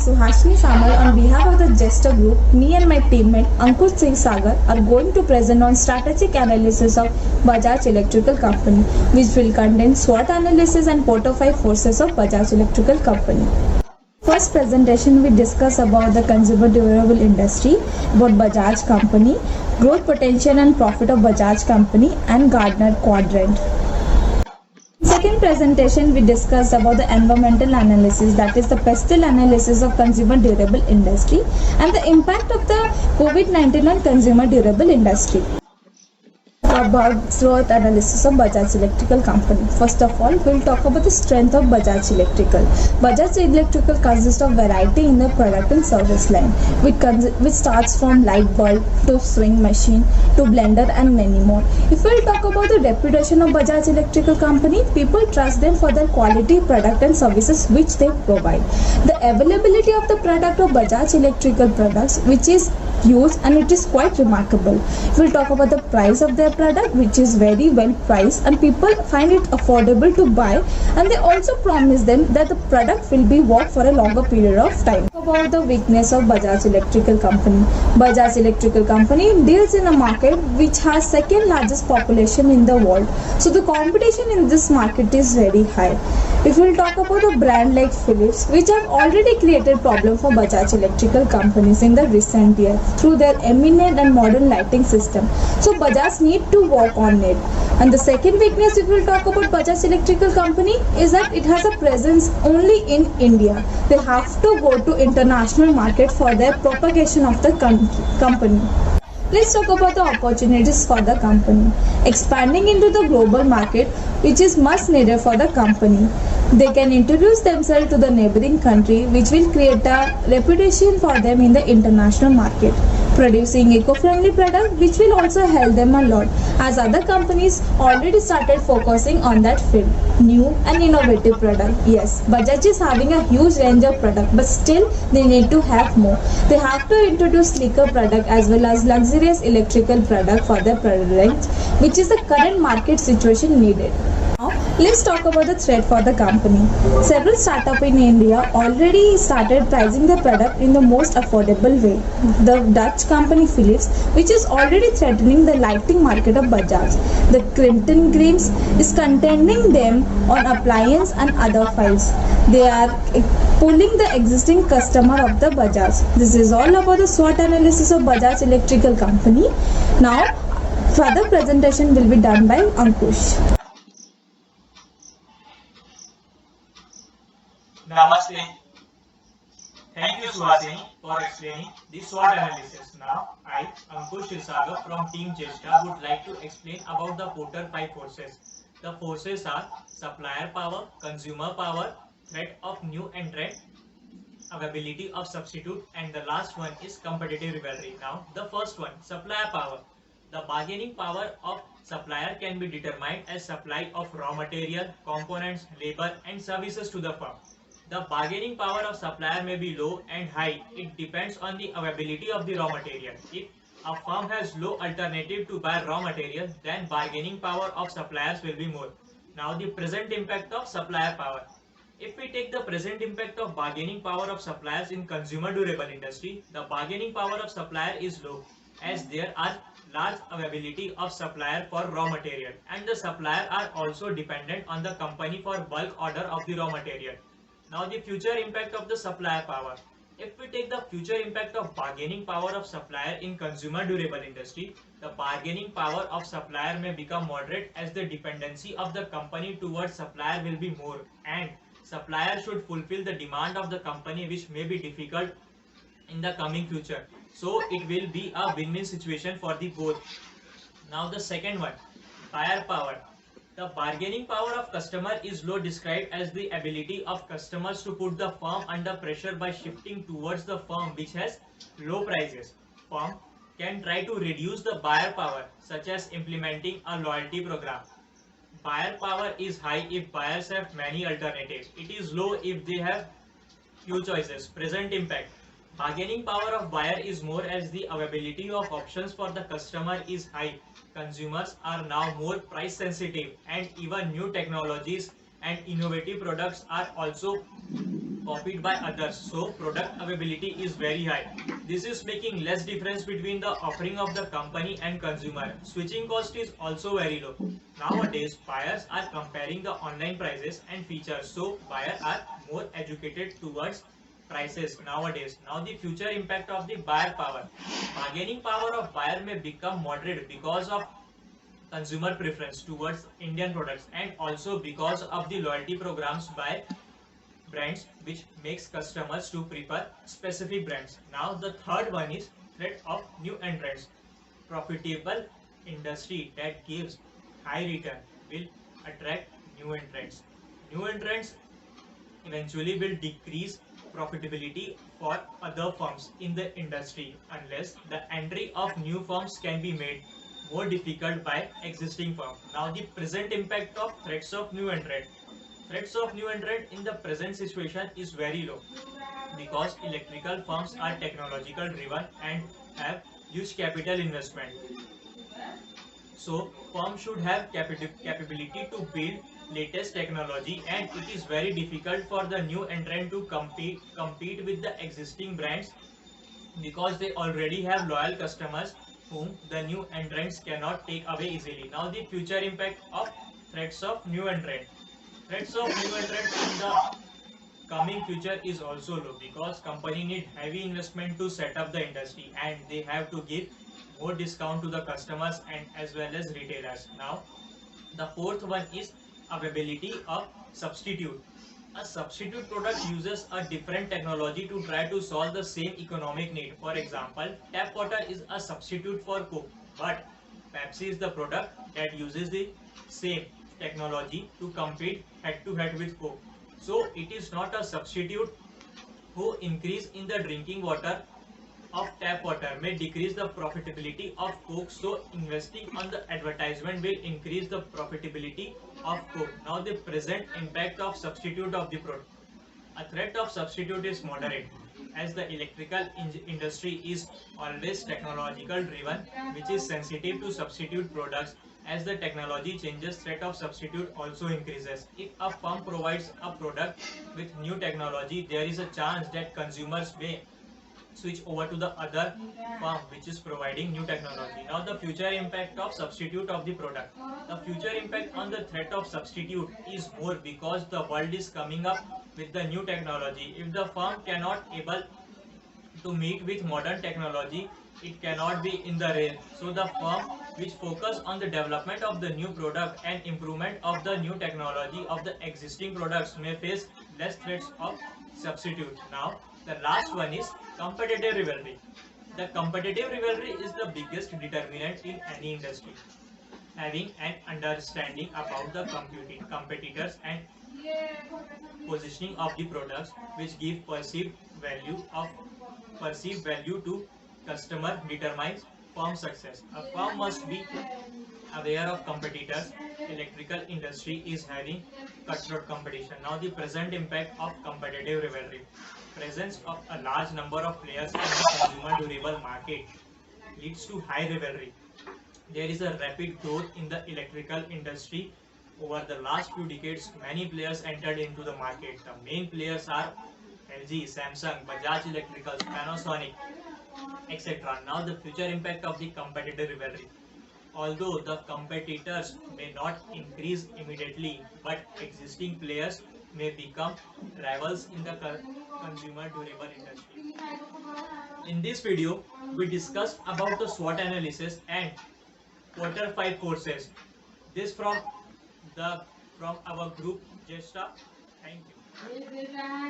Suhashini Samal on behalf of the Jester Group. Me and my teammate Ankush Singh Sagar are going to present on strategic analysis of Bajaj Electrical Company, which will contain SWOT analysis and portfolio forces of Bajaj Electrical Company. First presentation we discuss about the consumer durable industry, about Bajaj Company, growth potential and profit of Bajaj Company and Gardner Quadrant. Second presentation we discussed about the environmental analysis, that is the pestle analysis of consumer durable industry and the impact of the COVID-19 on consumer durable industry. About SWOT analysis of Bajaj Electrical Company. First of all, we'll talk about the strength of Bajaj Electrical. Bajaj Electrical consists of variety in the product and service line, which starts from light bulb to swing machine to blender and many more. If we'll talk about the reputation of Bajaj Electrical Company, people trust them for their quality product and services which they provide. The availability of the product of Bajaj Electrical products, which is huge and it is quite remarkable. We'll talk about the price of their product, which is very well priced and people find it affordable to buy, and they also promise them that the product will be worked for a longer period of time. About the weakness of Bajaj Electrical Company. Bajaj Electrical Company deals in a market which has second largest population in the world, so the competition in this market is very high. If we'll talk about a brand like Philips, which have already created problem for Bajaj Electrical Companies in the recent year through their eminent and modern lighting system, so Bajaj need to work on it. And the second weakness, if we'll talk about Bajaj Electrical Company, is that it has a presence only in India. They have to go to international market for their propagation of the company. Let's talk about the opportunities for the company. Expanding into the global market, which is much needed for the company. They can introduce themselves to the neighboring country, which will create a reputation for them in the international market. Producing eco-friendly product, which will also help them a lot, as other companies already started focusing on that field. New and innovative product. Yes, Bajaj is having a huge range of product, but still they need to have more. They have to introduce sleeker product as well as luxurious electrical product for their product range, which is the current market situation needed. Now, let's talk about the threat for the company. Several startups in India already started pricing their product in the most affordable way. The Dutch company Philips, which is already threatening the lighting market of Bajaj. The Clinton Greens is contending them on appliance and other files. They are pulling the existing customer of the Bajaj. This is all about the SWOT analysis of Bajaj Electrical Company. Now, further presentation will be done by Ankush. Namaste. Thank you, Suhasini, for explaining the SWOT analysis. Now, I, Ankush Sagar from Team Jesta, would like to explain about the Porter 5 forces. The forces are supplier power, consumer power, threat of new entrant, availability of substitute, and the last one is competitive rivalry. Now, the first one, supplier power. The bargaining power of supplier can be determined as supply of raw material, components, labor, and services to the firm. The bargaining power of supplier may be low and high. It depends on the availability of the raw material. If a firm has low alternative to buy raw material, then bargaining power of suppliers will be more. Now the present impact of supplier power. If we take the present impact of bargaining power of suppliers in consumer durable industry, the bargaining power of supplier is low, as there are large availability of supplier for raw material, and the supplier are also dependent on the company for bulk order of the raw material. Now the future impact of the supplier power. If we take the future impact of bargaining power of supplier in consumer durable industry, the bargaining power of supplier may become moderate as the dependency of the company towards supplier will be more, and supplier should fulfill the demand of the company, which may be difficult in the coming future. So it will be a win-win situation for the both. Now the second one, buyer power. The bargaining power of customer is low, described as the ability of customers to put the firm under pressure by shifting towards the firm which has low prices. Firm can try to reduce the buyer power, such as implementing a loyalty program. Buyer power is high if buyers have many alternatives. It is low if they have few choices. Present impact. Bargaining power of buyer is more as the availability of options for the customer is high. Consumers are now more price sensitive, and even new technologies and innovative products are also copied by others, so product availability is very high. This is making less difference between the offering of the company and consumer. Switching cost is also very low. Nowadays, buyers are comparing the online prices and features, so buyers are more educated towards prices nowadays. Now the future impact of the buyer power. Bargaining power of buyer may become moderate because of consumer preference towards Indian products and also because of the loyalty programs by brands which makes customers to prefer specific brands. Now the third one is threat of new entrants. Profitable industry that gives high return will attract new entrants. New entrants eventually will decrease profitability for other firms in the industry unless the entry of new firms can be made more difficult by existing firms. Now the present impact of threats of new entrant. Threats of new entrant in the present situation is very low because electrical firms are technological driven and have huge capital investment. So firms should have capability to build latest technology, and it is very difficult for the new entrant to compete with the existing brands because they already have loyal customers whom the new entrants cannot take away easily. Now the future impact of threats of new entrant. Threats of new entrant in the coming future is also low because company need heavy investment to set up the industry and they have to give more discount to the customers and as well as retailers. Now the fourth one is availability of substitute. A substitute product uses a different technology to try to solve the same economic need. For example, tap water is a substitute for Coke, but Pepsi is the product that uses the same technology to compete head to head with Coke. So it is not a substitute who increase in the drinking water of tap water may decrease the profitability of Coke, so investing on the advertisement will increase the profitability of Coke. Now the present impact of substitute of the product. A threat of substitute is moderate as the electrical industry is always technological driven, which is sensitive to substitute products. As the technology changes, threat of substitute also increases. If a firm provides a product with new technology, there is a chance that consumers may switch over to the other firm which is providing new technology. Now the future impact of substitute of the product. The future impact on the threat of substitute is more because the world is coming up with the new technology. If the firm cannot able to meet with modern technology, it cannot be in the race. So the firm which focus on the development of the new product and improvement of the new technology of the existing products may face less threats of substitute. Now the last one is competitive rivalry. The competitive rivalry is the biggest determinant in any industry. Having an understanding about the competitors and positioning of the products which give perceived value to customer determines firm success. A firm must be aware of competitors. Electrical industry is having cutthroat competition. Now the present impact of competitive rivalry. Presence of a large number of players in the consumer durable market leads to high rivalry. There is a rapid growth in the electrical industry. Over the last few decades, many players entered into the market. The main players are LG, Samsung, Bajaj Electricals, Panasonic, etc. Now the future impact of the competitive rivalry. Although the competitors may not increase immediately, but existing players may become rivals in the consumer durable industry. In this video, we discussed about the SWOT analysis and quarter 5 courses. This from our group Jesta. Thank you.